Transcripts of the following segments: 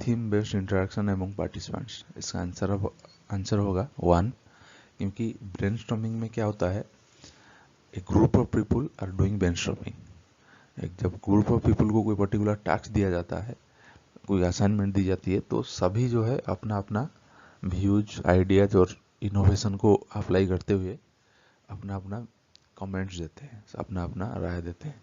Theme based interaction among participants. इसका answer होगा 1, क्योंकि ब्रेनस्टॉर्मिंग में क्या होता है, एक group of people are doing brainstorming. एक जब ग्रुप ऑफ पीपल को कोई पर्टिकुलर टास्क दिया जाता है, कोई असाइनमेंट दी जाती है, तो सभी जो है अपना अपना व्यूज, आइडियाज और इनोवेशन को अप्लाई करते हुए अपना अपना कमेंट्स देते हैं, अपना अपना राय देते हैं,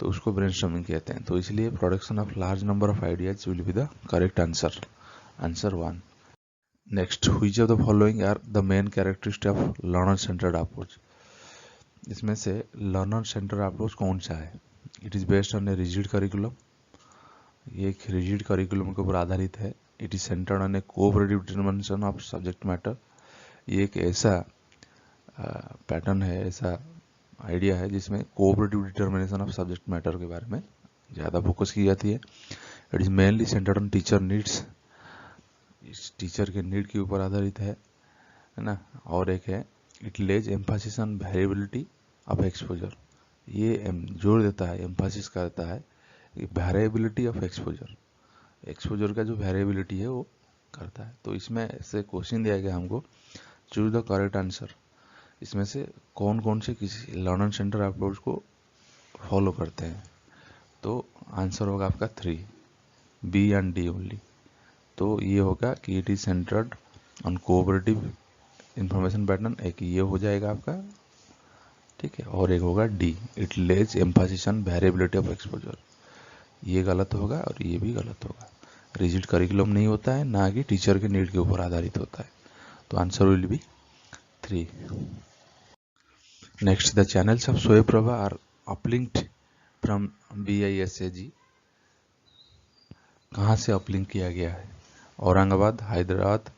तो उसको ब्रेनस्टॉर्मिंग कहते हैं। तो इसलिए production of large number of ideas will be the correct answer, answer 1। Next, which of the following are the main characteristic of learner centred approach. इसमें से लर्नर सेंटर्ड अप्रोच कौन सा है? It is based on a rigid curriculum, ये एक rigid curriculum के ऊपर आधारित है। It is centred on a cooperative determination of subject matter, ये एक ऐसा पैटर्न है, ऐसा आइडिया है जिसमें cooperative determination of subject matter के बारे में ज़्यादा फोकस की जाती है। It is mainly centred on teacher needs, इस टीचर के नीड के ऊपर आधारित है ना। और एक है it Lay's Mphasis on variability of exposure, ये जोर देता है, एम्फासिस करता है वेरिएबिलिटी ऑफ एक्सपोजर, एक्सपोजर का जो वेरिएबिलिटी है वो करता है। तो इसमें ऐसे क्वेश्चन दिया गया हमको, चूज द करेक्ट आंसर, इसमें से कौन कौन से किसी लर्नर सेंटर अप्रोच को फॉलो करते हैं। तो आंसर होगा आपका 3, बी एंड डी ओनली। तो ये होगा कि it is centred on cooperative information pattern, एक ये हो जाएगा आपका, ठीक है। और एक होगा D, it Lay's Mphasis on variability of exposure, ये गलत होगा और ये भी गलत होगा। रिजिड करिकुलम नहीं होता है, ना कि टीचर के नीड के ऊपर आधारित होता है। तो answer will be 3। Next, the channels of स्वयं प्रभा आर अपलिंक्ड फ्रॉम BISAG, कहाँ से अपलिंक किया गया है? औरंगाबाद, हैदराबाद,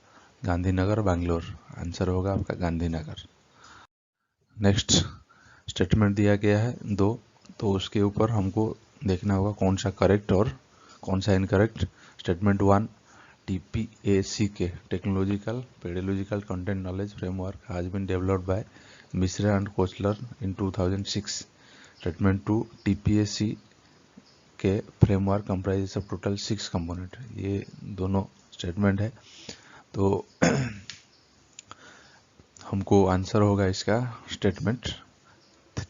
गांधीनगर, बैंगलोर। आंसर होगा आपका गांधीनगर। नेक्स्ट, स्टेटमेंट दिया गया है 2, तो उसके ऊपर हमको देखना होगा कौन सा करेक्ट और कौन सा incorrect. Statement 1, TPACK technological pedagogical content knowledge framework has been developed by Mishra and Koehler in 2006। Statement 2, TPAC के framework comprises of total 6 component. ये दोनों स्टेटमेंट है, तो हमको आंसर होगा इसका statement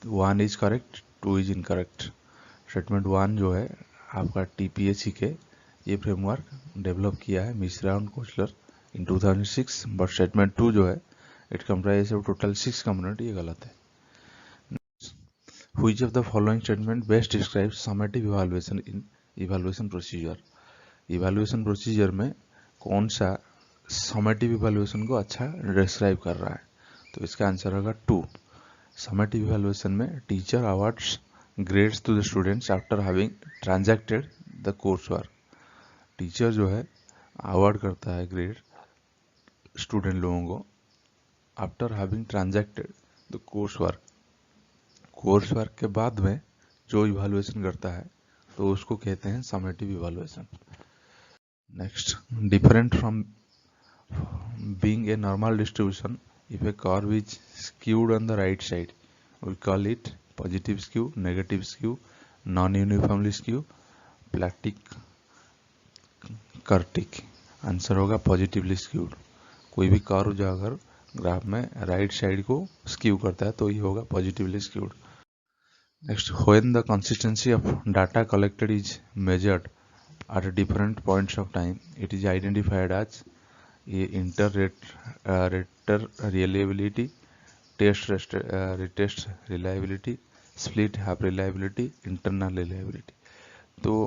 1 is correct, 2 is incorrect. Statement 1 जो है आपका TPAC के ये फ्रेमवर्क डेवलप किया है Mishra and Koehler in 2006, but statement 2 जो है it comprises of total 6 component, ये गलत है। Which of the following statement best describes summative evaluation in evaluation procedure? Evaluation procedure में कौन सा summative evaluation को अच्छा describe कर रहा है? तो इसका आंसर होगा 2। Summative evaluation में teacher awards grades to the students after having transacted the coursework. Teacher जो है अवार्ड करता है ग्रेड स्टूडेंट लोगों को after having transacted the coursework, coursework के बाद में जो इवैल्यूएशन करता है तो उसको कहते हैं summative evaluation. Next, different from being a normal distribution if a curve is skewed on the right side we call it positive skew, negative skew, non uniformly skew, platykurtic. Answer होगा positively skewed. कोई भी curve जो अगर graph में right side को skew करता है तो ये होगा positively skewed. Next, when the consistency of data collected is measured at different points of time, it is identified as inter-rater reliability, retest reliability, split half reliability, internal reliability. तो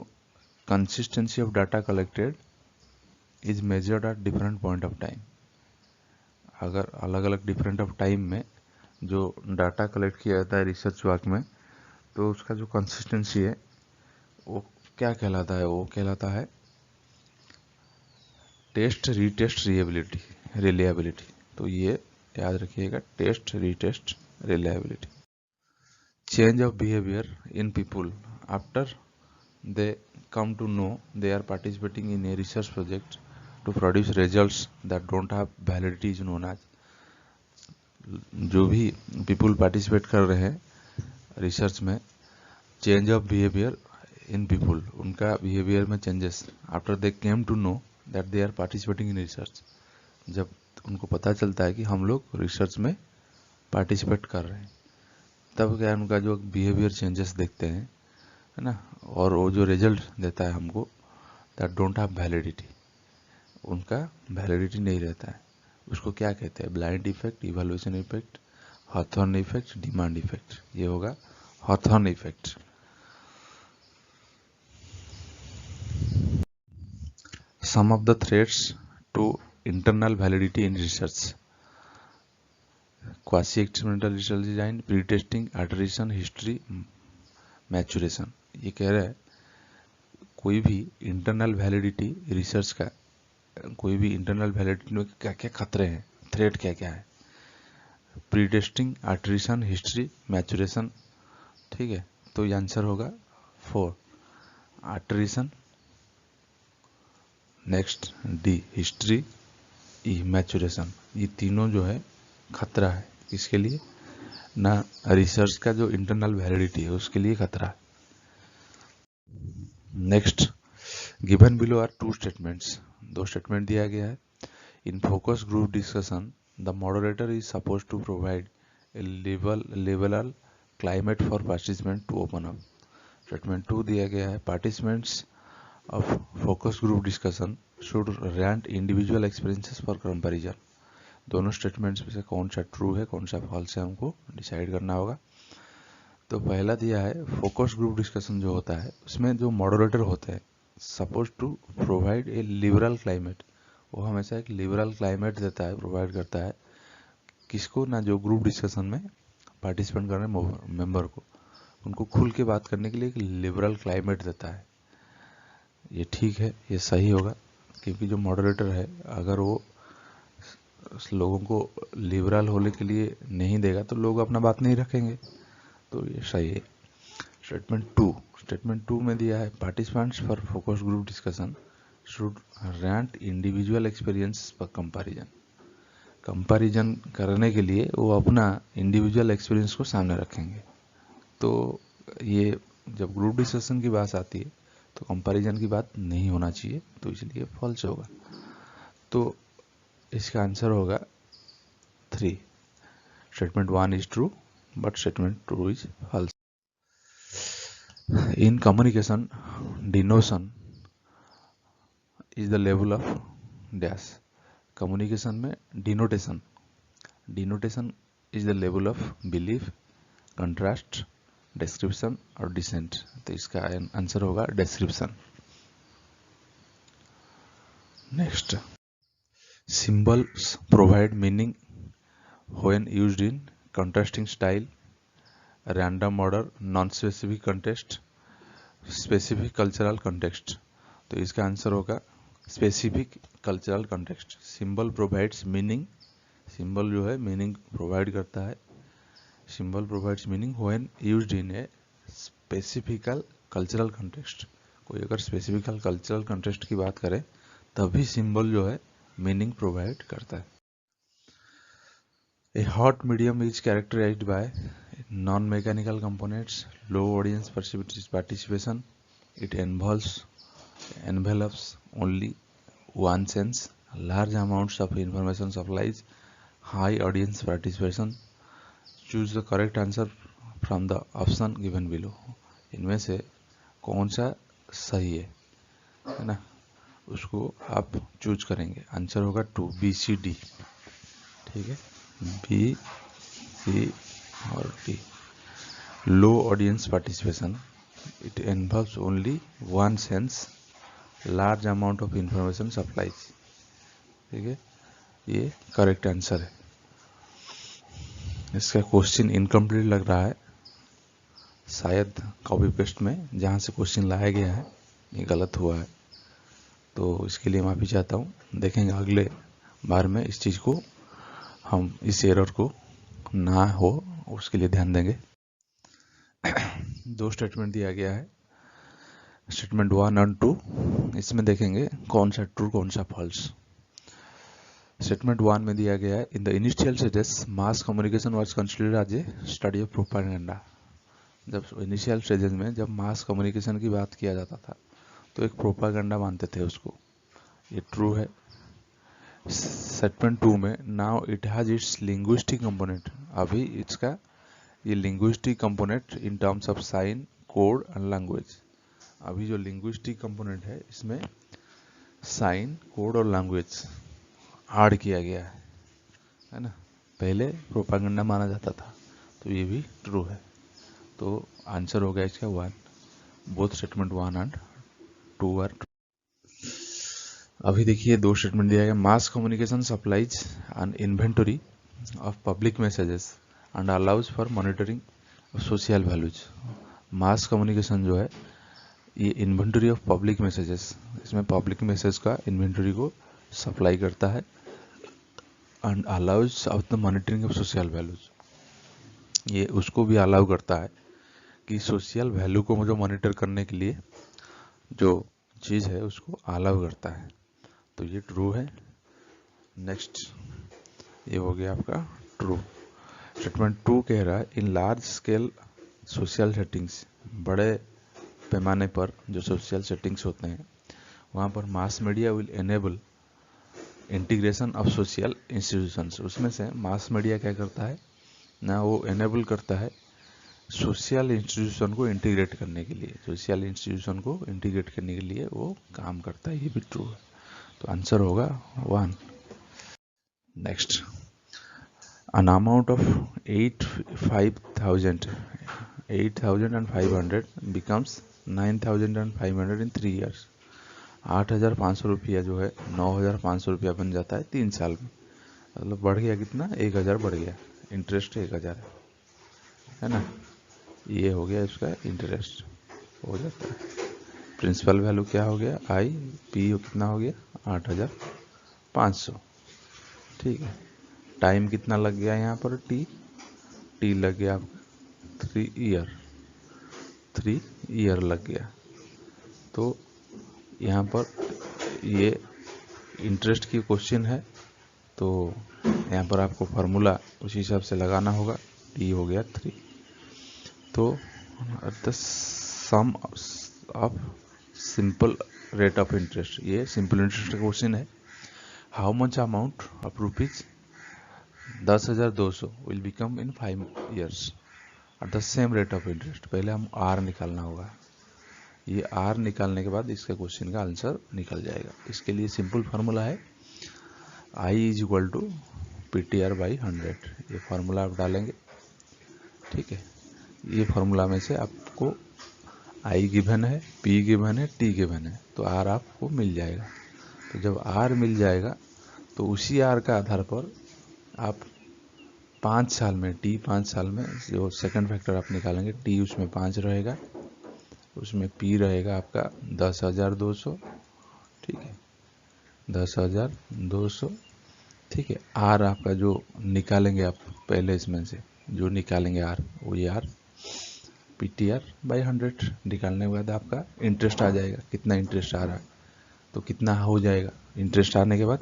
consistency of data collected is measured at different point of time. अगर अलग अलग different of time में जो data collect किया जाता है research work में, तो उसका जो कंसिस्टेंसी है वो क्या कहलाता है? वो कहलाता है टेस्ट रीटेस्ट रिलायबिलिटी। तो ये याद रखिएगा, test retest reliability. Change of behaviour in people after they come to know they are participating in a research project to produce results that don't have validity is known as. जो भी people participate कर रहे हैं research में, change of behaviour in people, उनका behaviour में changes after they came to know that they are participating in research, जब उनको पता चलता है कि हम लोग रिसर्च में पार्टिसिपेट कर रहे हैं, तब क्या उनका जो बिहेवियर चेंजेस देखते हैं, है ना, और वो जो रिजल्ट देता है हमको, दैट डोंट हैव वैलिडिटी, उनका वैलिडिटी नहीं रहता है। उसको क्या कहते हैं? Blind effect, evaluation effect, Hawthorne effect, demand effect. ये होगा Hawthorne effect. Some of the threats to internal validity in research: quasi-experimental research design, pre-testing, iteration, history, maturation। ये कह रहा है कोई भी इंटरनल वैलिडिटी रिसर्च का, कोई भी इंटरनल वैलिडिटी में क्या क्या खतरे हैं, थ्रेट क्या क्या है? Pre testing, iteration, history, maturation. ठीक है, तो ये आंसर होगा 4, आइटरेशन, नेक्स्ट डी हिस्ट्री, ई मैचुरेशन। ये तीनों जो है खतरा है, किसके लिए? ना रिसर्च का जो इंटरनल वैलिडिटी है उसके लिए खतरा है। Next, given below are 2 statements, 2 statement दिया गया है। In focus group discussion the moderator is suppose to provide a level climate for participant to open up. Statement 2 दिया गया है, participants of focus group discussion should rant individual experiences for comparison. दोनों statements में से कौन सा true है कौन सा फॉल्स है हमको डिसाइड करना होगा। तो पहला दिया है, फोकस ग्रुप डिस्कशन जो होता है उसमें जो मॉडरेटर होते हैं suppose to provide a liberal climate, वो हमेशा एक लिबरल क्लाइमेट देता है, प्रोवाइड करता है। किसको? ना जो ग्रुप डिस्कशन में पार्टिसिपेंट कर रहे हैं मेंबर को, उनको खुल के बात करने के लिए एक लिबरल क्लाइमेट देता है। ये ठीक है, ये सही होगा, क्योंकि जो मॉडरेटर है अगर वो लोगों को लिबरल होने के लिए नहीं देगा तो लोग अपना बात नहीं रखेंगे, तो ये सही है। स्टेटमेंट 2 में दिया है, participants for focus group discussion should rant individual experience पर कंपैरिजन। कंपैरिजन करने के लिए वो अपना इंडिविजुअल एक्सपीरियंस को सामने रखेंगे। तो ये जब ग्रुप डिस्कशन की बात आती है तो कंपैरिजन की बात नहीं होना चाहिए, तो इसलिए फॉल्स होगा। तो इसका आंसर होगा 3। Statement 1 is true but statement 2 is false. In communication, denotation is the level of dash. Communication में denotation is the level of belief, contrast, description और dissent। तो इसका आंसर होगा description। Next, symbols provide meaning when used in contrasting style, random order, non-specific context, specific cultural context. तो इसका answer होगा specific cultural context. Symbol provides meaning, symbol जो है meaning provide करता है। Symbol provides meaning when used in a specifical cultural context. कोई अगर स्पेसिफिकल cultural context की बात करें तभी सिंबल जो है मीनिंग प्रोवाइड करता है। A hot medium is characterised by non-mechanical components, low audience participation, it envelops only one sense, large amounts of information supplies, high audience participation। Choose the correct answer from the option given below। इनमें से कौन सा सही है ना, उसको आप choose करेंगे। आंसर होगा 2, बी सी डी। ठीक है, बी सी और D. Low audience participation, it involves only one sense, large amount of information supplies. ठीक है, ये करेक्ट आंसर है। इसका क्वेश्चन इनकम्प्लीट लग रहा है, शायद कॉपी पेस्ट में जहाँ से क्वेश्चन लाया गया है ये गलत हुआ है, तो इसके लिए माफ़ी चाहता हूँ। देखेंगे अगले बार में इस चीज़ को, हम इस एरर को ना हो उसके लिए ध्यान देंगे। 2 स्टेटमेंट दिया गया है, स्टेटमेंट 1 और 2। इसमें देखेंगे कौन सा ट्रू कौन सा फॉल्स। स्टेटमेंट 1 में दिया गया है, in the initial stages mass communication was considered as a study of propaganda. जब इनिशियल स्टेजेस में जब मास कम्युनिकेशन की बात किया जाता था तो एक प्रोपागेंडा मानते थे उसको, ये ट्रू है। सेगमेंट 2 में now it has its linguistic component, अभी इसका ये linguistic component in terms of sine code and language, अभी जो लिंग्विस्टिक कंपोनेंट है इसमें साइन कोड और लैंग्वेज ऐड किया गया है ना। पहले प्रोपागेंडा माना जाता था, तो ये भी ट्रू है। तो आंसर हो गया इसका 1, बोथ स्टेटमेंट 1 एंड 2 आर। अभी देखिए दो स्टेटमेंट दिया गया, mass communication supplies an inventory of public messages and allows for monitoring of social values. Mass communication जो है ये इन्वेंटरी ऑफ पब्लिक मैसेजेस, इसमें पब्लिक मैसेज का इन्वेंटरी को सप्लाई करता है and allows of the monitoring of social values, ये उसको भी अलाउ करता है कि सोशल वैल्यू को जो मॉनिटर करने के लिए जो चीज़ है उसको अलाउ करता है, तो ये ट्रू है। नेक्स्ट ये हो गया आपका ट्रू। स्टेटमेंट 2 कह रहा है in large scale social settings, बड़े पैमाने पर जो सोशल सेटिंग्स होते हैं वहाँ पर mass media will enable integration of social institutions, उसमें से मास मीडिया क्या करता है ना, वो एनेबल करता है सोशल इंस्टीट्यूशन को इंटीग्रेट करने के लिए, सोशल इंस्टीट्यूशन को इंटीग्रेट करने के लिए वो काम करता है, ये भी ट्रू है। तो आंसर होगा 1। Next, an amount of 8,500 becomes 9,500 in 3 years। 8,500 रुपया जो है 9,500 रुपया बन जाता है 3 साल में, मतलब बढ़ गया कितना, 1,000 बढ़ गया, इंटरेस्ट 1,000 है ना, ये हो गया इसका इंटरेस्ट हो जाता है। प्रिंसिपल वैल्यू क्या हो गया, आई पी कितना हो गया 8,500, ठीक है। टाइम कितना लग गया यहाँ पर, टी लग गया 3 ईयर लग गया। तो यहाँ पर ये इंटरेस्ट की क्वेश्चन है, तो यहाँ पर आपको फार्मूला उसी हिसाब से लगाना होगा, टी हो गया 3। तो the sum of simple rate of interest, ये सिंपल इंटरेस्ट का क्वेश्चन है। How much amount of rupees 10,200 will become in 5 years at the same rate of interest. पहले हम आर निकालना होगा, ये आर निकालने के बाद इसके क्वेश्चन का आंसर निकल जाएगा। इसके लिए सिंपल फार्मूला है I is equal to P T R by 100, ये फार्मूला आप डालेंगे, ठीक है। ये फार्मूला में से आपको आई गिवन है, पी गिवन है, टी गिवन है, तो आर आपको मिल जाएगा। तो जब आर मिल जाएगा तो उसी आर का आधार पर आप 5 साल में, टी 5 साल में जो सेकंड फैक्टर आप निकालेंगे, टी उसमें 5 रहेगा, उसमें पी रहेगा आपका 10,200, ठीक है, 10,200, ठीक है। आर आपका जो निकालेंगे आप पहले इसमें से जो निकालेंगे आर, वो ये R P T R by 100 निकालने के बाद आपका इंटरेस्ट आ जाएगा, कितना इंटरेस्ट आ रहा है, तो कितना हो जाएगा इंटरेस्ट आने के बाद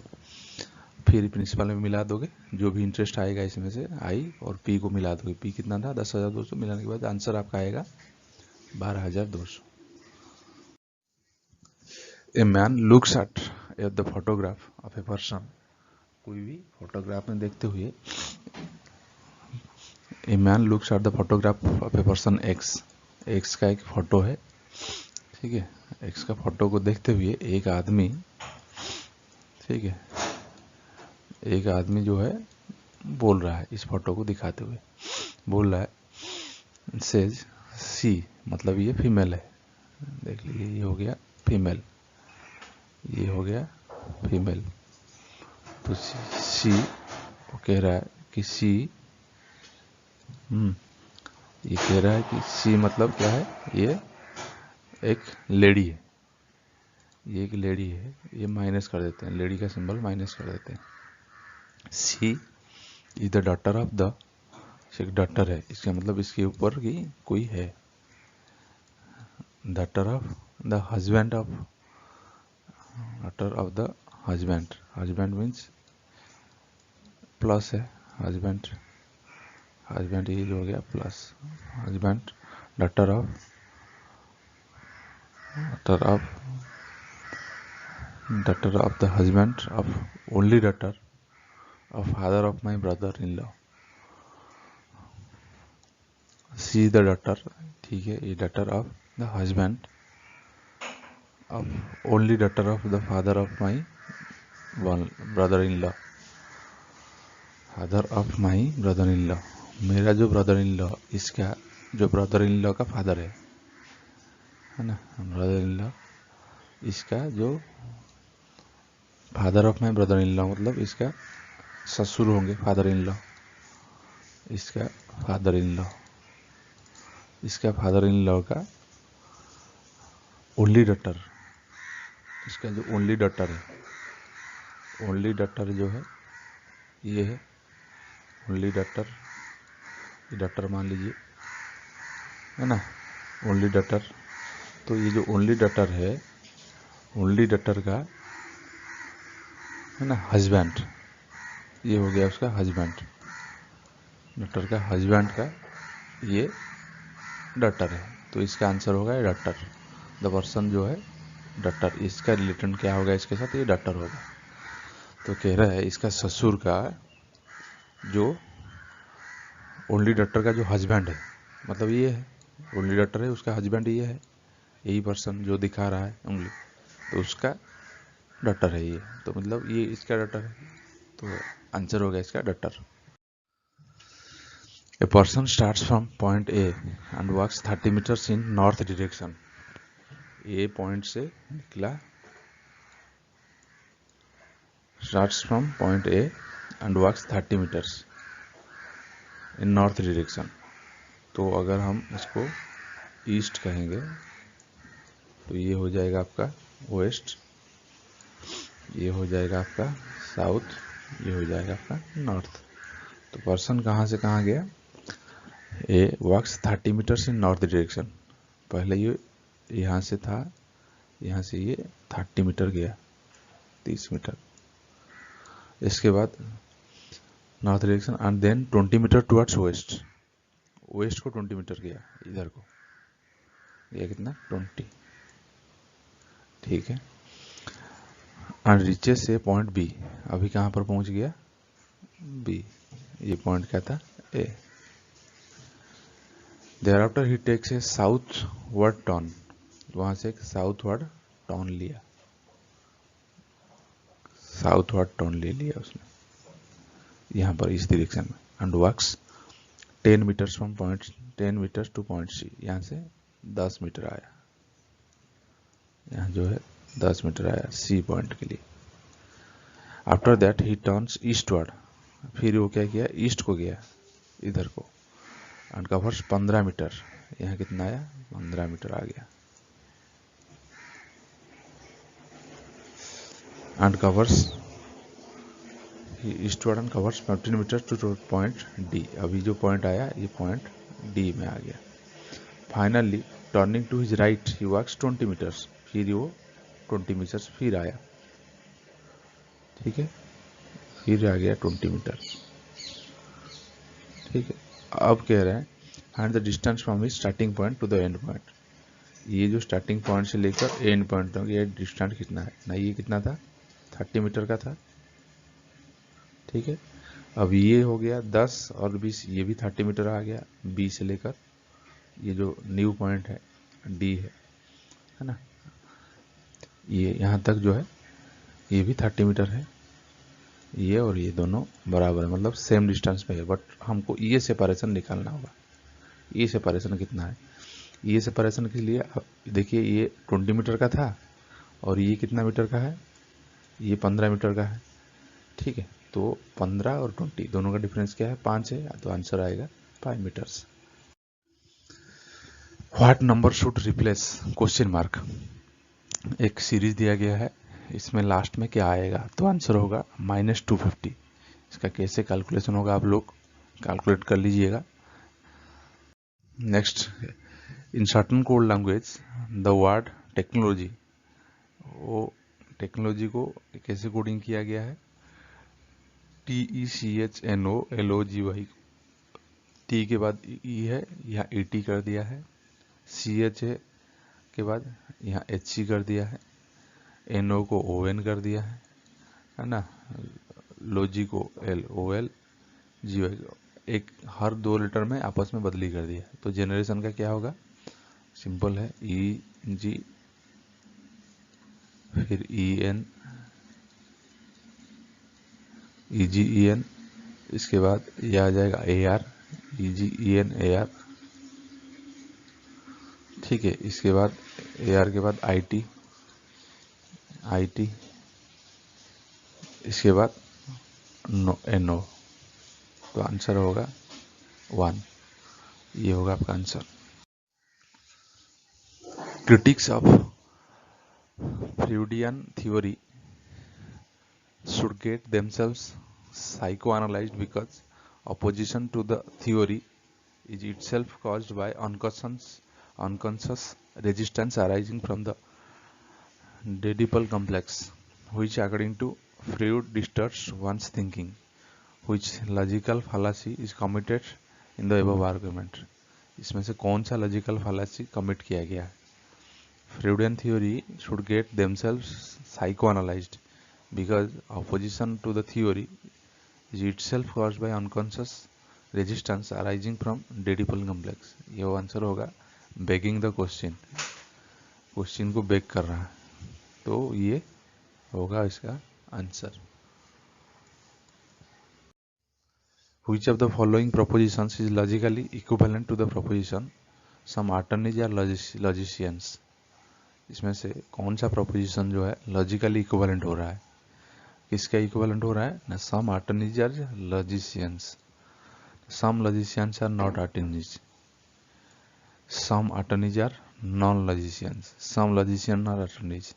फिर प्रिंसिपल में मिला दोगे, जो भी इंटरेस्ट आएगा इसमें से आई और पी को मिला दोगे, पी कितना था 10,200, मिलाने के बाद आंसर आपका आएगा 12,200। A man looks at the photograph of a person, कोई भी फोटोग्राफ में देखते हुए, a man looks at the photograph of a person x, x का एक फोटो है, ठीक है। एक्स का फोटो को देखते हुए एक आदमी, ठीक है, एक आदमी जो है बोल रहा है, इस फोटो को दिखाते हुए बोल रहा है, सेज सी, मतलब ये फीमेल है, देख लीजिए ये हो गया फीमेल, ये हो गया फीमेल। तो सी वो कह रहा है कि सी, ये कह रहा है कि सी मतलब क्या है, ये एक लेडी है, ये एक लेडी है, ये माइनस कर देते हैं, लेडी का सिंबल माइनस कर देते हैं। C is the daughter of the, एक डॉटर है, इसका मतलब इसके ऊपर की कोई है, daughter of the husband of, daughter of the husband, husband means plus है, हस्बैंड, हस्बैंड ये हो गया plus, husband daughter of the husband of only daughter of father of my brother-in-law. She is the daughter, ठीक है, ये daughter of the husband of only daughter of the father of my brother-in-law. Father of my brother in law, मेरा जो brother in law, इसका जो brother in law का father है ना, ब्रदर इन लॉ, इसका जो father of my brother in law मतलब इसका ससुर होंगे, फादर इन लॉ, इसका फादर इन लॉ, इसका फादर इन लॉ का ओनली डॉटर, इसका जो ओनली डॉटर है, ओनली डॉटर जो है ये है ओनली डॉटर, ये डॉटर मान लीजिए, है ना, ओनली डॉटर। तो ये जो ओनली डॉटर है, ओनली डॉटर का है ना हस्बैंड, ये हो गया उसका हस्बैंड, डॉटर का हस्बैंड का ये डॉटर है, तो इसका आंसर होगा ये डॉटर, द पर्सन जो है डॉटर, इसका रिलेशन क्या होगा इसके साथ, ये डॉटर होगा। तो कह रहा है इसका ससुर का जो ओनली डॉटर का जो हस्बैंड है, मतलब ये है ओनली डॉटर है, उसका हस्बैंड ये है, यही पर्सन जो दिखा रहा है उंगली, तो उसका डॉटर है ये, तो मतलब ये इसका डॉटर है, तो आंसर हो गया इसका daughter. A person starts from point A and walks 30 metres in north direction. A point से निकला, starts from point A and walks 30 metres in north direction. तो अगर हम इसको ईस्ट कहेंगे तो ये हो जाएगा आपका वेस्ट, ये हो जाएगा आपका साउथ, ये हो जाएगा आपका नॉर्थ। तो पर्सन कहाँ से कहाँ गया, ए वॉक्स 30 मीटर्स इन नॉर्थ डायरेक्शन, पहले ये यहाँ से था, यहाँ से ये 30 मीटर गया, 30 मीटर, इसके बाद north direction and then 20 metre towards west, west को 20 मीटर गया, इधर को ये कितना 20, ठीक है, एंड रीचेस से पॉइंट बी, अभी कहाँ पर पहुँच गया बी, ये पॉइंट क्या था A. Thereafter he takes a southward turn, वहाँ से एक साउथ वर्ड टर्न लिया, साउथ वर्ड टर्न ले लिया उसने यहाँ पर इस डायरेक्शन में, and walks 10 metres from point 10 metres to point C, यहाँ से 10 मीटर आया, यहाँ जो है 10 मीटर आया सी पॉइंट के लिए। After that he turns eastward, फिर वो क्या किया ईस्ट को गया इधर को, एंड कवर्स 15 मीटर, यहाँ कितना आया 15 मीटर आ गया, and covers eastward and covers 15 metre to point D, अभी जो पॉइंट आया ये पॉइंट डी में आ गया। Finally turning to his right he walks 20 metres, फिर वो 20 मीटर्स फिर आया, ठीक है, फिर आ गया 20 मीटर, ठीक है। अब कह रहे हैं find the distance from his starting point two the end point, ये जो स्टार्टिंग पॉइंट से लेकर एंड पॉइंट तक ये डिस्टेंस कितना है ना, ये कितना था 30 मीटर का था, ठीक है। अब ये हो गया 10 और 20, ये भी 30 मीटर आ गया, बी से लेकर ये जो न्यू पॉइंट है डी है ना, ये यहाँ तक जो है ये भी 30 मीटर है, ये और ये दोनों बराबर है, मतलब सेम डिस्टेंस पे है, बट हमको ये सेपरेशन निकालना होगा। ये सेपरेशन कितना है, ये सेपरेशन के लिए आप देखिए ये 20 मीटर का था और ये कितना मीटर का है, ये 15 मीटर का है, ठीक है। तो 15 और 20 दोनों का डिफरेंस क्या है 5 है, तो आंसर आएगा 5 metres. What number should replace question mark, एक सीरीज दिया गया है, इसमें लास्ट में क्या आएगा, तो आंसर होगा -250। इसका कैसे कैलकुलेशन होगा आप लोग कैलकुलेट कर लीजिएगा। Next, in certain code language the word technology, वो टेक्नोलॉजी को कैसे कोडिंग किया गया है, TECHNOLOGY, टी के बाद ई है, यहाँ ET कर दिया है, CHA के बाद यहाँ HC कर दिया है, NO को ON कर दिया है ना, लोजी को LOL, GY को एक हर 2 लेटर में आपस में बदली कर दिया। तो जेनरेशन का क्या होगा, सिंपल है, EG फिर EN, EGEN, इसके बाद ये आ जाएगा AR, EGEN AR, ठीक है। इसके बाद AR के बाद IT, इसके बाद NO। तो आंसर होगा 1, ये होगा आपका answer. Critics of Freudian theory should get themselves psychoanalyzed because opposition to the theory is itself caused by unconscious resistance arising from the Oedipal complex, which according to Freud distorts one's thinking, which logical fallacy is committed in the above argument। इसमें से कौन सा logical फालासी commit किया गया है? फ्रूडियन theory should get themselves psychoanalyzed because opposition to the theory is itself caused by unconscious resistance arising from Oedipal complex। ये answer होगा begging the question, question को बेग कर रहा है, तो ये होगा इसका answer. Which of the following propositions is logically equivalent to the proposition some attorneys are logicians? इसमें से कौन सा proposition जो है logically equivalent हो रहा है? किसका equivalent हो रहा है ना? some attorneys are logicians, some logicians are not attorneys, some attorneys are non-logicians, some logicians are attorneys,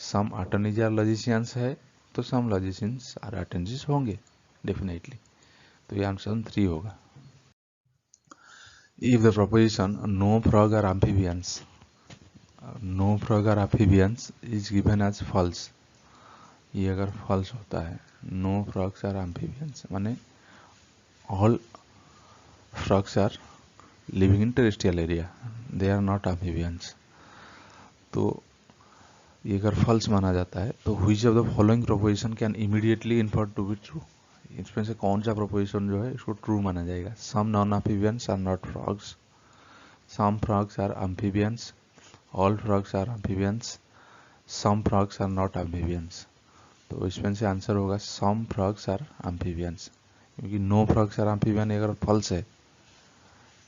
some attorneys are logicians है तो some logicians are attorneys होंगे definitely। तो ये आंसर 3 होगा। If the proposition no frog are amphibians, no frog are amphibians is given as false, ये अगर false होता है, no frogs are amphibians माने all frogs are living in terrestrial area, they are not amphibians। तो ये अगर false माना जाता है तो which of the following proposition can immediately inferred to be true? इसमें से कौन सा प्रोपोजिशन जो है इसको ट्रू माना जाएगा? Some non amphibians are not frogs, some frogs are amphibians, all frogs are amphibians, some frogs are not amphibians. तो इसमें से आंसर होगा सम फ्रॉग्स आर एम्फीबियंस, क्योंकि नो फ्रॉग्स आर एम्फीबियन अगर फॉल्स है,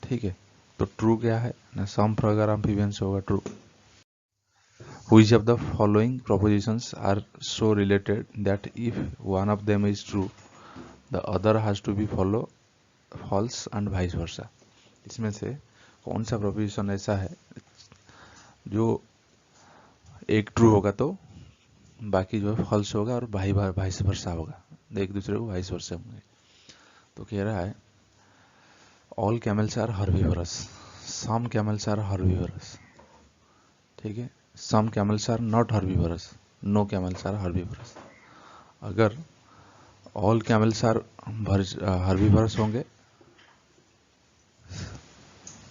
ठीक है, तो ट्रू क्या है ना, सम फ्रॉग आर एम्फीबियंस होगा true. Which of the following propositions are so related that if one of them is true the other has to be follow false and vice versa? इसमें से कौन सा proposition ऐसा है जो एक true होगा तो बाकी जो है फॉल्स होगा और वाइस वर्सा होगा, एक दूसरे को वाइस वर्सा होंगे। तो कह रहा है all camels are herbivorous, some camels are herbivorous, ठीक है, some camels are not herbivorous, no camels are herbivorous. अगर ऑल कैमल्स आर हर्बीवरस होंगे,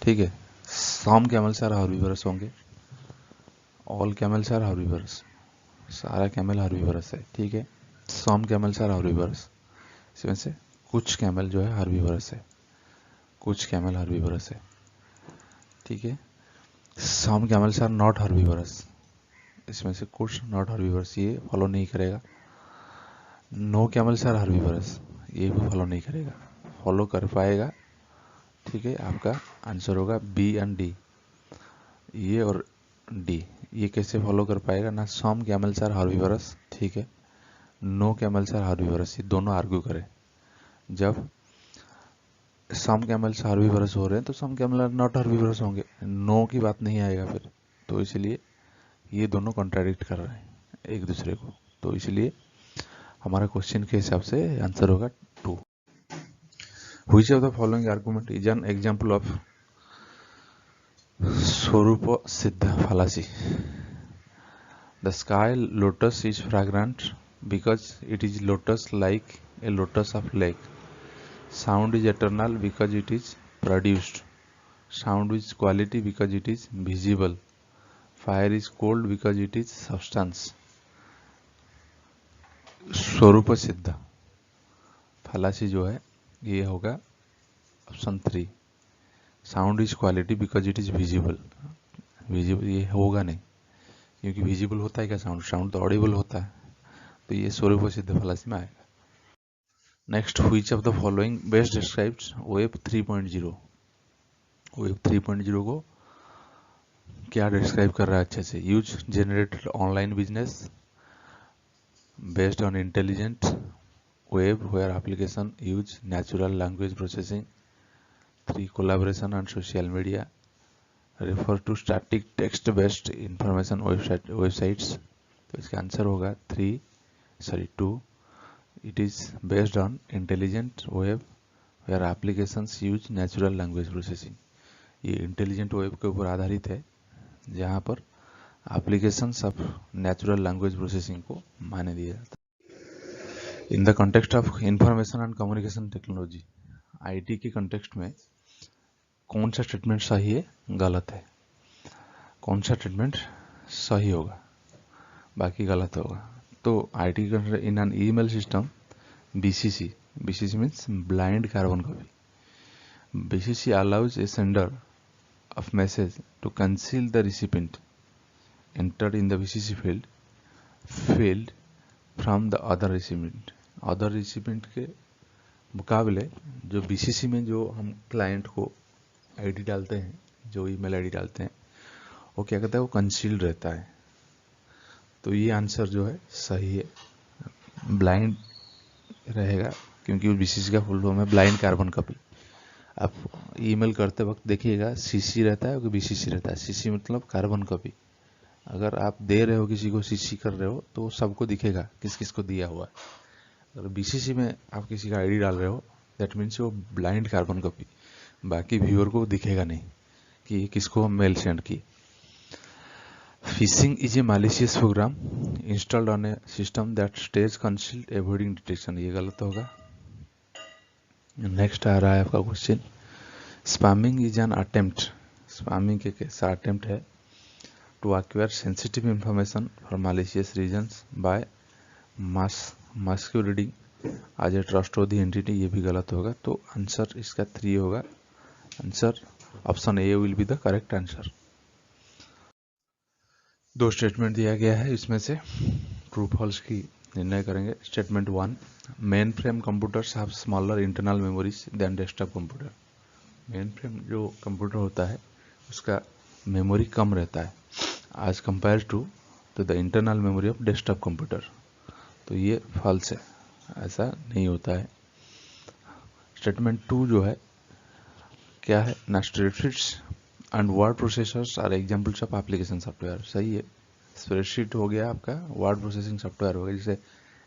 ठीक है, सम कैमल्स आर हर्बीवरस होंगे, ऑल कैमल्स आर हर्बीवरस, सारा कैमल हर्बीवरस है, ठीक है, सम कैमल्स आर हर्बीवरस, इसमें से कुछ कैमल जो है हर्बीवरस है, कुछ कैमल हर्बीवरस है, ठीक है, some camels are not herbivorous, इसमें से कुछ नॉट हर्बीवरस, ये फॉलो नहीं करेगा। नो कैमल्स आर हर्बीवरस, ये भी फॉलो नहीं करेगा, फॉलो कर पाएगा, ठीक है, आपका आंसर होगा बी एंड डी, ये और डी। ये कैसे फॉलो कर पाएगा ना, सम कैमल्स आर हर्बीवरस, ठीक है, नो कैमल्स आर हर्बीवरस, ये दोनों आर्ग्यू करें। जब सम कैमल्स हर्बीवरस हो रहे हैं तो सम कैमल नॉट हर्बीवरस होंगे, नो की बात नहीं आएगा फिर, तो इसलिए ये दोनों कॉन्ट्राडिक्ट कर रहे हैं एक दूसरे को, तो इसलिए हमारा क्वेश्चन के हिसाब से आंसर होगा 2। Which of the following argument is an example of Swarupa Siddha fallacy? The sky lotus is fragrant because it is lotus like a lotus of lake. Sound is eternal because it is produced. Sound is quality because it is visible, fire is cold because it is substance, स्वरूप सिद्ध फालासी जो है ये होगा option 3। Sound is quality because it is visible, visible ये होगा नहीं क्योंकि विजिबल होता है क्या, साउंड साउंड तो ऑडिबल होता है, तो ये स्वरूप सिद्ध फालासी में आएगा। Next, which of the following best describes web 3.0। Web 3.0 को क्या डिस्क्राइब कर रहा है अच्छे से, user generated online business based on intelligent web ware application use natural language processing, 3 collaboration on social media, refer to static text based information websites. तो इसका answer होगा 2। It is based on intelligent web ware applications use natural language processing. ये intelligent web के ऊपर आधारित है जहाँ पर applications of natural language processing को मान्य दिया जाता है। In the context of information and communication technology, IT के कॉन्टेक्स्ट में कौन सा स्टेटमेंट सही है गलत है, कौन सा स्टेटमेंट सही होगा बाकी गलत होगा। तो IT in an email system BCC, BCC means blind carbon copy, BCC allows A sender of message to conceal the recipient entered in the BCC field from the other recipient के मुकाबले जो BCC में जो हम client को ID डालते हैं, जो ईमेल आईडी डालते हैं, वो क्या कहता है, वो कंसील्ड रहता है। तो ये आंसर जो है सही है, ब्लाइंड रहेगा क्योंकि वो BCC का फुल फॉर्म है ब्लाइंड कार्बन कॉपी। आप ईमेल करते वक्त देखिएगा सीसी रहता है और बीसीसी रहता है। सीसी मतलब कार्बन कॉपी, अगर आप दे रहे हो किसी को सीसी कर रहे हो तो सबको दिखेगा किस किस को दिया हुआ है। अगर बीसीसी में आप किसी का आईडी डाल रहे हो दैट मीन्स वो ब्लाइंड कार्बन कॉपी, बाकी व्यूअर को दिखेगा नहीं कि किसको हम मेल सेंड किए। Phishing is a malicious program installed on a system that stays concealed avoiding detection, ये गलत होगा। नेक्स्ट आ रहा है आपका question, spamming is an attempt, spamming के कैसा अटेम्प्ट है to acquire sensitive information for malicious reasons by masquerading as a trustworthy entity, ये भी गलत होगा। तो आंसर इसका 3 होगा, answer option A will be the correct answer. 2 statement दिया गया है, इसमें से ट्रू फॉल्स की निर्णय करेंगे। Statement 1, mainframe computers have smaller internal memories than desktop computer. Mainframe जो कंप्यूटर होता है उसका मेमोरी कम रहता है as compare to the internal memory of desktop computer. तो ये फॉल्स है, ऐसा नहीं होता है। स्टेटमेंट 2 जो है क्या है, ना spreadsheets and word processors are examples of application software, सही है। स्प्रेडशीट हो गया आपका, वर्ड प्रोसेसिंग सॉफ्टवेयर हो गया, जैसे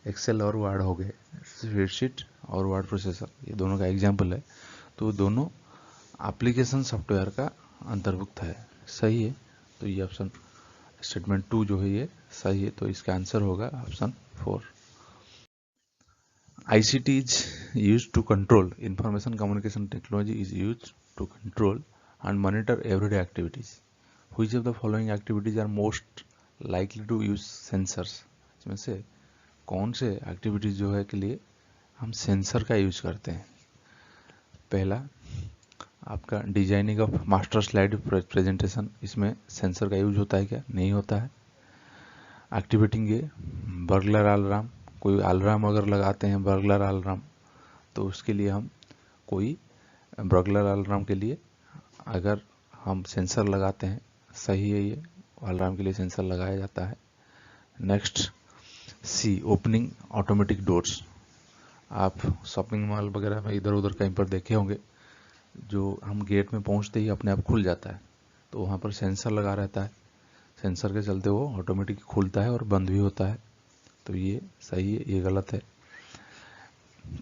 एक्सेल और वर्ड हो गए, स्प्रेडशीट और वर्ड प्रोसेसर ये दोनों का एग्जांपल है। तो दोनों एप्लीकेशन सॉफ्टवेयर का अंतर्भुक्त है, सही है। तो ये ऑप्शन स्टेटमेंट 2 जो है ये सही है, तो इसका आंसर होगा option 4। ICT is used to control, information communication technology is used to control and monitor everyday activities. Which of the following activities are most likely to use sensors? इसमें से कौन से एक्टिविटीज जो है के लिए हम सेंसर का यूज करते हैं? पहला आपका designing of master slide presentation, इसमें सेंसर का यूज होता है क्या? नहीं होता है। एक्टिवेटिंग ये बर्गलर अलार्म, कोई अलार्म अगर लगाते हैं बर्गलर अलार्म, तो उसके लिए हम कोई बर्गलर अलार्म के लिए अगर हम सेंसर लगाते हैं, सही है, ये अलार्म के लिए सेंसर लगाया जाता है। नेक्स्ट सी, ओपनिंग ऑटोमेटिक डोर्स, आप शॉपिंग मॉल वगैरह में इधर उधर कहीं पर देखे होंगे, जो हम गेट में पहुंचते ही अपने आप खुल जाता है, तो वहाँ पर सेंसर लगा रहता है, सेंसर के चलते वो ऑटोमेटिक खुलता है और बंद भी होता है। तो ये सही है, ये गलत है।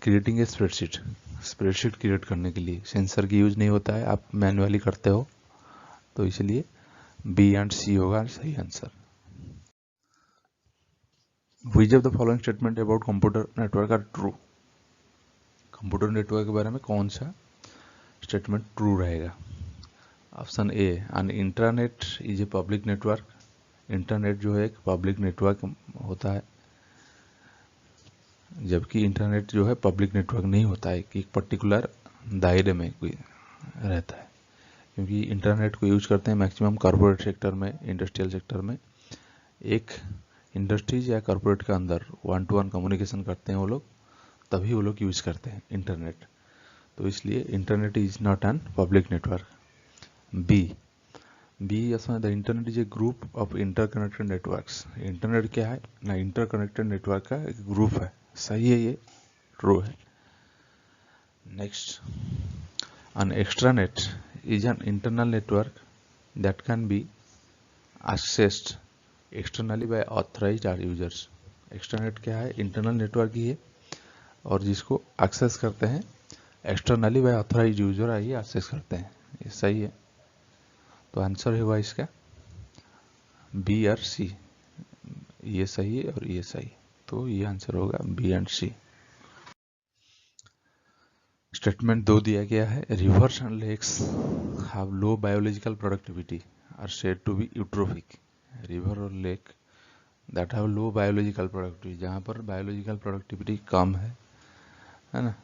Creating a spreadsheet, spreadsheet create करने के लिए सेंसर की यूज नहीं होता है, आप मैन्युअली करते हो, तो इसलिए बी एंड सी होगा सही answer. Which of the following statement about computer network are true? Computer network के बारे में कौन सा स्टेटमेंट ट्रू रहेगा? Option A, an internet is a public network. Internet जो है एक पब्लिक नेटवर्क होता है, जबकि इंटरनेट जो है पब्लिक नेटवर्क नहीं होता है कि एक पर्टिकुलर दायरे में कोई रहता है, क्योंकि इंटरनेट को यूज करते हैं मैक्सिमम कॉर्पोरेट सेक्टर में, इंडस्ट्रियल सेक्टर में। एक इंडस्ट्रीज या कॉर्पोरेट के अंदर 1-to-1 कम्युनिकेशन करते हैं वो लोग, तभी वो लोग यूज करते हैं इंटरनेट। तो इसलिए internet is not an public network. B इसमें the internet is a group of interconnected networks. Internet क्या है ना, इंटरकनेक्टेड नेटवर्क का एक ग्रुप है। सही है, ये ट्रू है। Next, an extranet is an internal network that can be accessed externally by authorized users। extranet क्या है, इंटरनल नेटवर्क ही है और जिसको एक्सेस करते हैं एक्सटर्नली बाय ऑथराइज्ड यूजर आइए एक्सेस करते हैं। ये सही है। तो आंसर होगा इसका बी और सी। ये सही है और ये सही, तो ये आंसर होगा बी एंड सी। स्टेटमेंट 2 दिया गया है, rivers and lakes have low biological productivity are said to be eutrophic. River और lake that have low biological productivity, जहाँ पर बायोलॉजिकल प्रोडक्टिविटी कम है ना,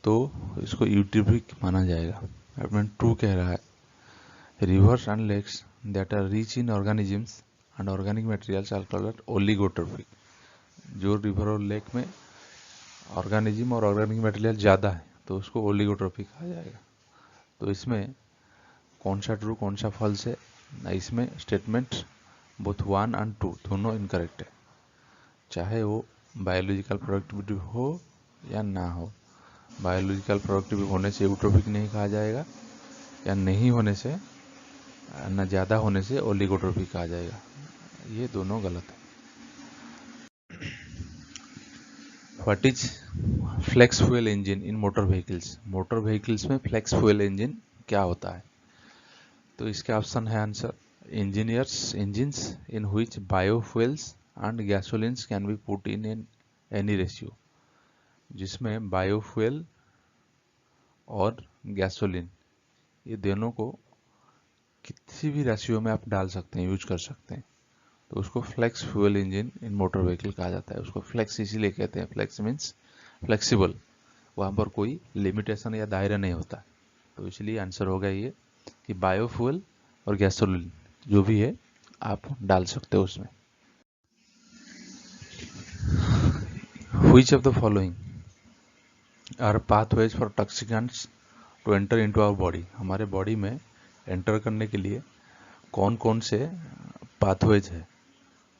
तो इसको यूट्रोफिक माना जाएगा। स्टेटमेंट 2 कह रहा है, rivers and lakes that are rich in organisms and organic materials are called oligotrophic. जो रिवर और लेक में ऑर्गेनिज्म और ऑर्गेनिक मटेरियल ज़्यादा है तो उसको ओलिगोट्रोफिक कहा जाएगा। तो इसमें कौन सा ट्रू कौन सा फॉल्स है ना, इसमें स्टेटमेंट बोथ 1 और 2 दोनों इनकरेक्ट है। चाहे वो बायोलॉजिकल प्रोडक्टिविटी हो या ना हो, बायोलॉजिकल प्रोडक्टिविटी होने से यूट्रोफिक नहीं कहा जाएगा, या नहीं होने से ना ज़्यादा होने से ओलिगोट्रोफिक कहा जाएगा। ये दोनों गलत है। What is flex fuel engine in motor vehicles. Motor vehicles में फ्लेक्स फ्यूल इंजन क्या होता है, तो इसके ऑप्शन है answer, engines in which biofuels and gasolines can be put in any ratio. जिसमें बायोफ्यूल और गैसोलिन ये दोनों को किसी भी रेशियो में आप डाल सकते हैं, यूज कर सकते हैं, तो उसको flex fuel engine in motor vehicle कहा जाता है। उसको फ्लेक्स इसीलिए कहते हैं, फ्लेक्स मीन्स फ्लेक्सिबल, वहाँ पर कोई लिमिटेशन या दायरा नहीं होता। तो इसलिए आंसर होगा ये कि बायोफ्यूल और गैसोलिन जो भी है आप डाल सकते हो उसमें। Which of the following are pathways for toxicants to enter into our body. हमारे बॉडी में एंटर करने के लिए कौन कौन से पाथवेज है,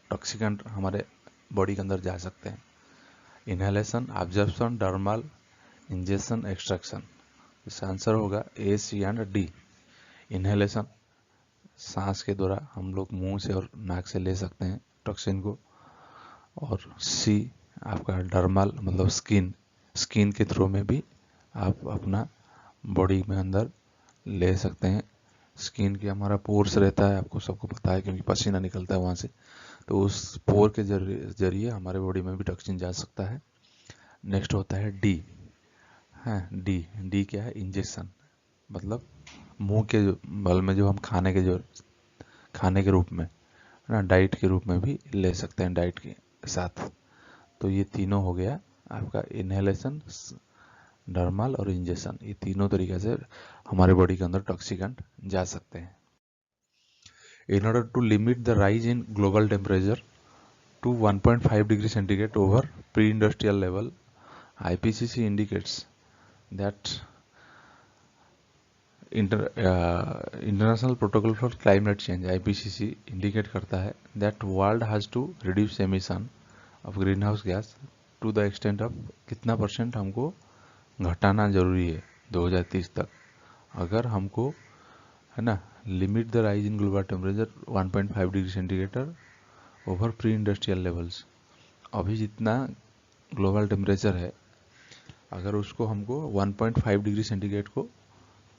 टॉक्सिकेंट हमारे बॉडी के अंदर जा सकते हैं। Inhalation, absorption, dermal, injection, extraction. इसका आंसर होगा ए, सी एंड डी। इनहेलेशन, सांस के द्वारा हम लोग मुंह से और नाक से ले सकते हैं टॉक्सिन को। और सी आपका डर्मल मतलब स्किन के थ्रू में भी आप अपना बॉडी में अंदर ले सकते हैं। स्किन के हमारा पोर्स रहता है, आपको सबको पता है क्योंकि पसीना निकलता है वहाँ से, तो उस पोर के जरिए हमारे बॉडी में भी टॉक्सिन जा सकता है। नेक्स्ट होता है डी। हाँ, डी क्या है, इंजेक्शन, मतलब मुंह के बल में जो हम खाने के रूप में ना, डाइट के रूप में भी ले सकते हैं डाइट के साथ। तो ये तीनों हो गया आपका इनहेलेशन, डर्मल और इंजेक्शन। ये तीनों तरीके से हमारे बॉडी के अंदर टॉक्सिकेंट जा सकते हैं। In order to limit the rise in global temperature to 1.5 degree centigrade over pre-industrial level, IPCC indicates that International Protocol for Climate Change IPCC indicate करता है that world has to reduce emission of greenhouse gas to the extent of कितना % हमको घटाना जरूरी है 2030 तक। अगर हमको है ना limit the rise in global temperature 1.5 degree centigrade over pre industrial levels. अभी जितना ग्लोबल टेम्परेचर है, अगर उसको हमको 1.5 डिग्री सेंटीग्रेड को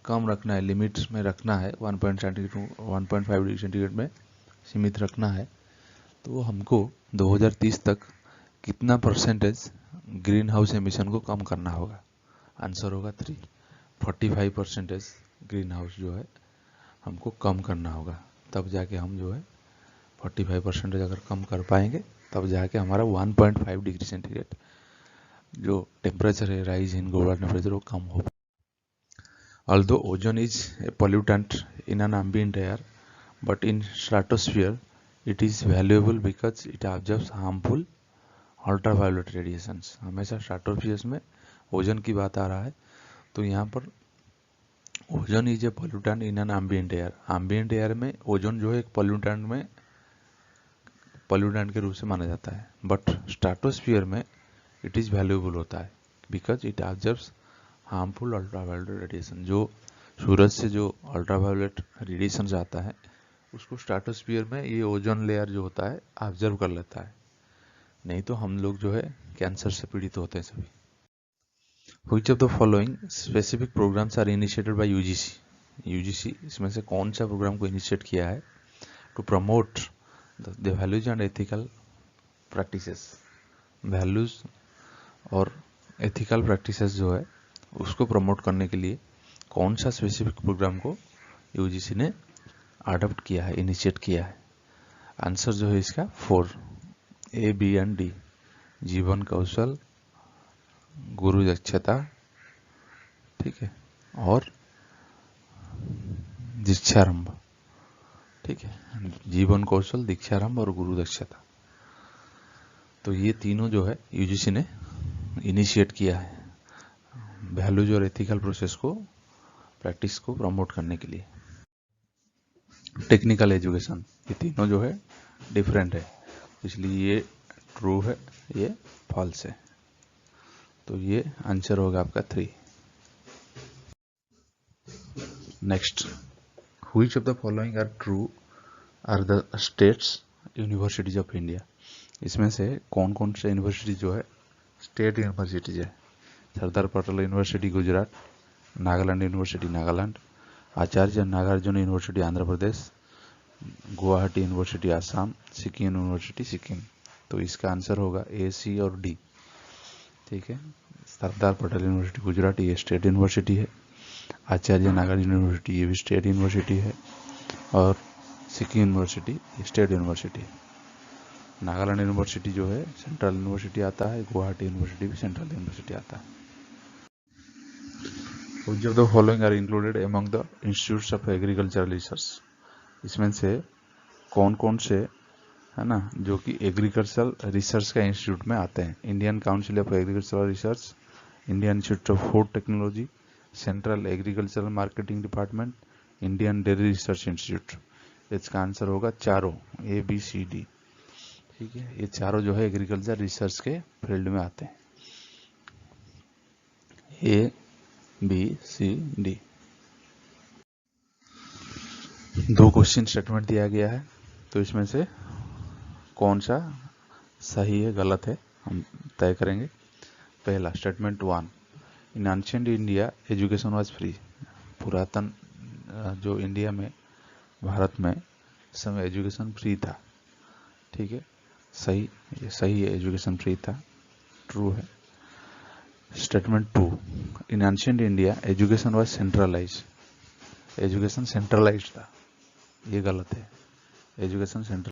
कम रखना है, लिमिट्स में रखना है, 1.5 डिग्री सेंटीग्रेड में सीमित रखना है, तो हमको 2030 तक कितना % ग्रीन हाउस एमिशन को कम करना होगा। आंसर होगा 3, 45% ग्रीन हाउस जो है हमको कम करना होगा, तब जाके हम जो है 45% अगर कम कर पाएंगे तब जाके हमारा 1.5 डिग्री सेंटीग्रेड जो टेम्परेचर है राइज इन ग्लोबल टेम्परेचर वो कम हो। Although ozone is a pollutant in an ambient air, but in stratosphere it is valuable because it absorbs harmful ultraviolet radiations। हमेशा स्ट्राटोस्फीयर में ओजोन की बात आ रहा है, तो यहाँ पर ozone is a pollutant in an ambient air. Ambient air में ओजोन जो है एक पोल्यूटेंट के रूप से माना जाता है, बट स्ट्राटोस्फीयर में इट इज़ वैल्यूएबल होता है because it observes harmful ultraviolet radiation. जो सूरज से जो अल्ट्रावायलेट रेडिएशन आता है उसको स्ट्राटोस्फीयर में ये ओजोन लेयर जो होता है ऑब्जर्व कर लेता है, नहीं तो हम लोग जो है कैंसर से पीड़ित होते हैं सभी। Which of the following specific programs are initiated by UGC? UGC इसमें से कौन सा प्रोग्राम को इनिशिएट किया है to promote the values and ethical practices. Values और एथिकल प्रैक्टिसेस जो है उसको प्रमोट करने के लिए कौन सा स्पेसिफिक प्रोग्राम को यूजीसी ने अडॉप्ट किया है, इनिशिएट किया है? आंसर जो है इसका 4 A, B एंड D। जीवन कौशल, गुरु दक्षता, ठीक है, और दीक्षारंभ, ठीक है। जीवन कौशल, दीक्षारंभ और गुरु दक्षता, तो ये तीनों जो है यूजीसी ने इनिशिएट किया है वैल्यूज और एथिकल प्रोसेस को प्रैक्टिस को प्रमोट करने के लिए। टेक्निकल एजुकेशन, ये तीनों जो है डिफरेंट है, इसलिए ये ट्रू है, ये फॉल्स है, तो ये आंसर होगा आपका 3। Next, which of the following are true are the states universities of India. इसमें से कौन कौन से यूनिवर्सिटी जो है स्टेट यूनिवर्सिटीज है? सरदार पटेल यूनिवर्सिटी गुजरात, नागालैंड यूनिवर्सिटी नागालैंड, आचार्य Nagarjuna university Andhra Pradesh, Guwahati university Assam, Sikkim university Sikkim. तो इसका आंसर होगा A, C और D, ठीक है। सरदार पटेल यूनिवर्सिटी गुजरात ये स्टेट यूनिवर्सिटी है, आचार्य नागार्जुन यूनिवर्सिटी ये भी स्टेट यूनिवर्सिटी है, और सिक्किम यूनिवर्सिटी ये स्टेट यूनिवर्सिटी है। नागालैंड यूनिवर्सिटी जो है सेंट्रल यूनिवर्सिटी आता है, गुवाहाटी यूनिवर्सिटी भी सेंट्रल यूनिवर्सिटी आता है। Which of the following are included among the institutes of agricultural research? इसमें से कौन कौन से है ना जो कि एग्रीकल्चरल रिसर्च का इंस्टीट्यूट में आते हैं? Indian council of agricultural research, Indian institute of food technology, central agricultural marketing department, Indian dairy research institute. इसका आंसर होगा चारों A, B, C, D, ठीक है। ये चारों जो है एग्रीकल्चर रिसर्च के फील्ड में आते हैं, A, B, C, D। 2 question statement दिया गया है, तो इसमें से कौन सा सही है गलत है हम तय करेंगे। पहला statement 1, in ancient India education was free. पुरातन जो इंडिया में भारत में समय एजुकेशन फ्री था, ठीक है, सही, ये सही है, एजुकेशन फ्री था, ट्रू है। Statement 2, in ancient India education was centralised. Education centralised था, ये गलत है, एजुकेशन सेंट्रल